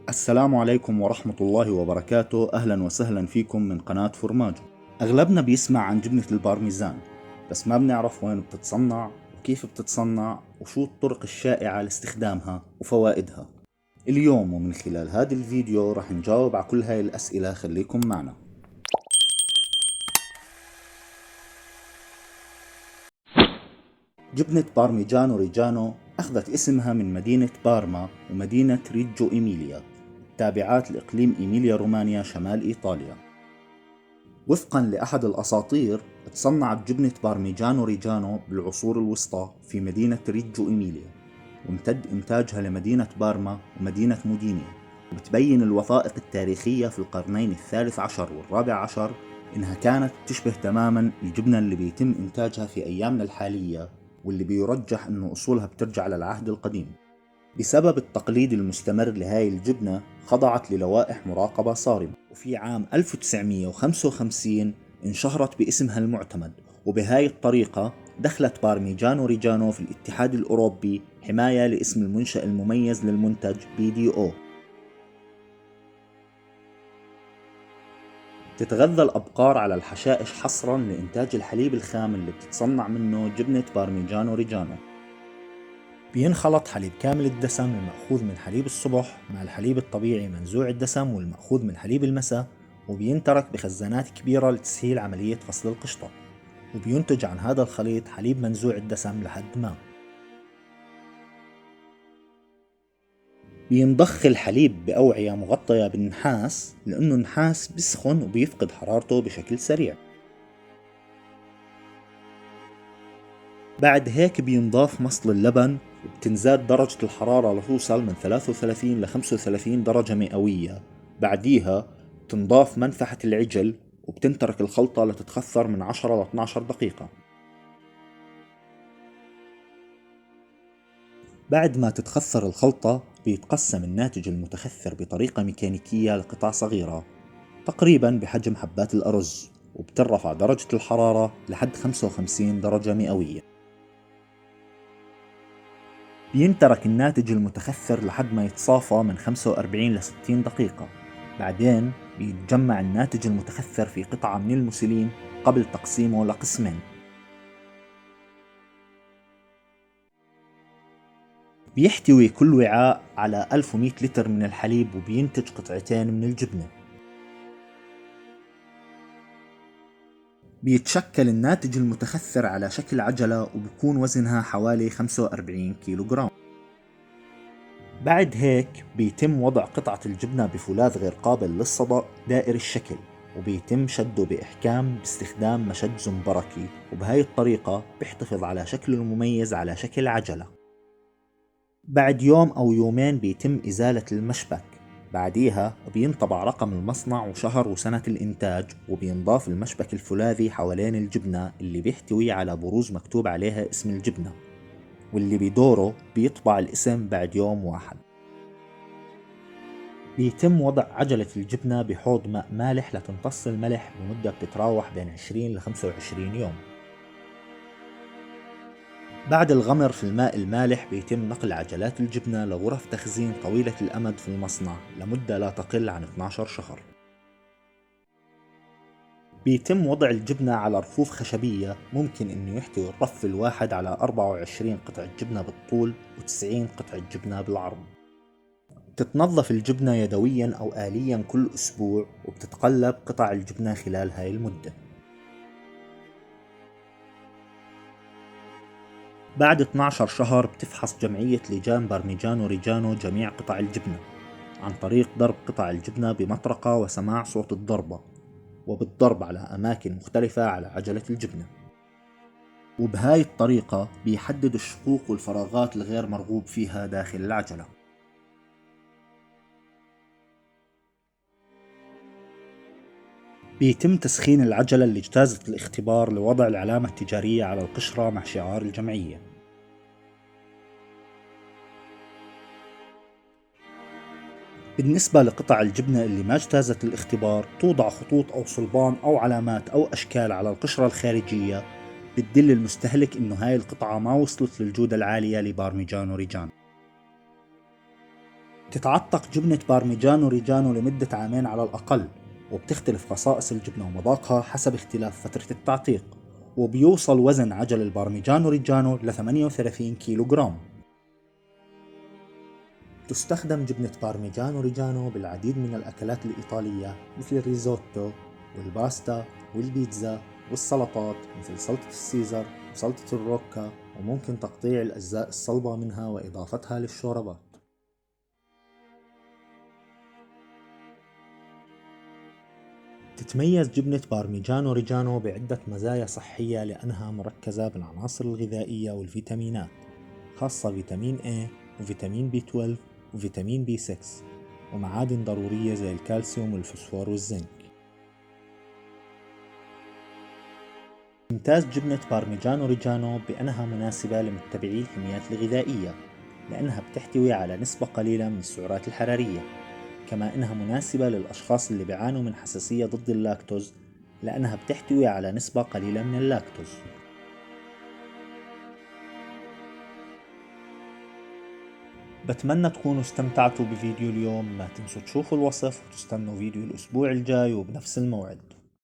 السلام عليكم ورحمة الله وبركاته. أهلا وسهلا فيكم من قناة فورماجو. أغلبنا بيسمع عن جبنة البارميزان، بس ما بنعرف وين بتتصنع وكيف بتتصنع وشو الطرق الشائعة لاستخدامها وفوائدها. اليوم ومن خلال هذا الفيديو رح نجاوب على كل هاي الأسئلة، خليكم معنا. جبنة بارميجانو ريجانو أخذت اسمها من مدينة بارما ومدينة ريجو إيميليا التابعات لإقليم إيميليا رومانيا شمال إيطاليا. وفقا لأحد الأساطير، تصنعت جبنة بارميجانو ريجانو بالعصور الوسطى في مدينة ريجو إيميليا، وامتد إنتاجها لمدينة بارما ومدينة مودينيا. وبتبين الوثائق التاريخية في القرنين الثالث عشر والرابع عشر إنها كانت تشبه تماما الجبنة اللي بيتم إنتاجها في أيامنا الحالية، واللي بيرجح إنه أصولها بترجع للعهد القديم. بسبب التقليد المستمر لهاي الجبنة خضعت للوائح مراقبة صارمة، وفي عام 1955 انشهرت باسمها المعتمد. وبهاي الطريقة دخلت بارميجانو ريجانو في الاتحاد الأوروبي حماية لاسم المنشأ المميز للمنتج BDO. تتغذى الأبقار على الحشائش حصرا لإنتاج الحليب الخام اللي بتتصنع منه جبنة بارميجانو ريجانو. بينخلط حليب كامل الدسم المأخوذ من حليب الصبح مع الحليب الطبيعي منزوع الدسم والمأخوذ من حليب المساء، وبينترك بخزانات كبيرة لتسهيل عملية فصل القشطة، وبينتج عن هذا الخليط حليب منزوع الدسم لحد ما بينضخ الحليب بأوعية مغطية بالنحاس، لأنه النحاس بيسخن وبيفقد حرارته بشكل سريع. بعد هيك بينضاف مصل اللبن، وبتنزاد درجة الحرارة لتوصل من 33 ل 35 درجة مئوية. بعديها بتنضاف منفحة العجل، وبتنترك الخلطة لتتخثر من 10 ل 12 دقيقة. بعد ما تتخثر الخلطة بيتقسم الناتج المتخثر بطريقة ميكانيكية لقطع صغيرة تقريبا بحجم حبات الأرز، وبترفع درجة الحرارة لحد 55 درجة مئوية. بينترك الناتج المتخثر لحد ما يتصافى من 45 ل 60 دقيقة. بعدين بيتجمع الناتج المتخثر في قطعة من الموسلين قبل تقسيمه لقسمين. بيحتوي كل وعاء على 1100 لتر من الحليب، وبينتج قطعتين من الجبنة. بيتشكل الناتج المتخثر على شكل عجلة، وبكون وزنها حوالي 45 كيلوغرام. بعد هيك بيتم وضع قطعة الجبنة بفولاذ غير قابل للصدأ دائري الشكل، وبيتم شده بإحكام باستخدام مشد زنبركي، وبهاي الطريقة بيحتفظ على شكله المميز على شكل عجلة. بعد يوم أو يومين بيتم إزالة المشبك. بعديها بينطبع رقم المصنع وشهر وسنة الإنتاج، وبينضاف المشبك الفولاذي حوالين الجبنة اللي بيحتوي على بروز مكتوب عليها اسم الجبنة، واللي بدوره بيطبع الاسم بعد يوم واحد. بيتم وضع عجلة الجبنة بحوض ماء مالح لتمتص الملح بمدة بتتراوح بين 20 ل 25 يوم. بعد الغمر في الماء المالح بيتم نقل عجلات الجبنة لغرف تخزين طويلة الأمد في المصنع لمدة لا تقل عن 12 شهر. بيتم وضع الجبنة على رفوف خشبية، ممكن أنه يحتوي الرف الواحد على 24 قطعة جبنة بالطول و90 قطعة جبنة بالعرض. تتنظف الجبنة يدويا أو آليا كل أسبوع، وبتتقلب قطع الجبنة خلال هاي المدة. بعد 12 شهر بتفحص جمعية لجان بارميجانو ريجانو جميع قطع الجبنة عن طريق ضرب قطع الجبنة بمطرقة وسماع صوت الضربة، وبالضرب على أماكن مختلفة على عجلة الجبنة. وبهاي الطريقة بيحدد الشقوق والفراغات الغير مرغوب فيها داخل العجلة. بيتم تسخين العجلة اللي اجتازت الاختبار لوضع العلامة التجارية على القشرة مع شعار الجمعية. بالنسبة لقطع الجبنة اللي ما اجتازت الاختبار توضع خطوط أو صلبان أو علامات أو أشكال على القشرة الخارجية بتدل المستهلك إنه هاي القطعة ما وصلت للجودة العالية لبارميجانو ريجانو. بتتعتق جبنة بارميجانو ريجانو لمدة عامين على الأقل، وبتختلف خصائص الجبنة ومذاقها حسب اختلاف فترة التعتيق، وبيوصل وزن عجل البارميجانو ريجانو ل 38 كيلوغرام. تستخدم جبنة بارميجانو ريجانو بالعديد من الأكلات الإيطالية مثل الريزوتو والباستا والبيتزا والسلطات مثل سلطة السيزر وسلطة الروكا، وممكن تقطيع الأجزاء الصلبة منها وإضافتها للشوربات. تتميز جبنة بارميجانو ريجانو بعدة مزايا صحية لأنها مركزة بالعناصر الغذائية والفيتامينات، خاصة فيتامين A وفيتامين B12 وفيتامين B6 ومعادن ضرورية زي الكالسيوم والفوسفور والزنك. تمتاز جبنة بارميجانو ريجانو بأنها مناسبة لمتبعي الحميات الغذائية لأنها بتحتوي على نسبة قليلة من السعرات الحرارية، كما أنها مناسبة للأشخاص اللي بيعانوا من حساسية ضد اللاكتوز لأنها بتحتوي على نسبة قليلة من اللاكتوز. بتمنى تكونوا استمتعتوا بفيديو اليوم، ما تنسوا تشوفوا الوصف وتستنوا فيديو الأسبوع الجاي وبنفس الموعد.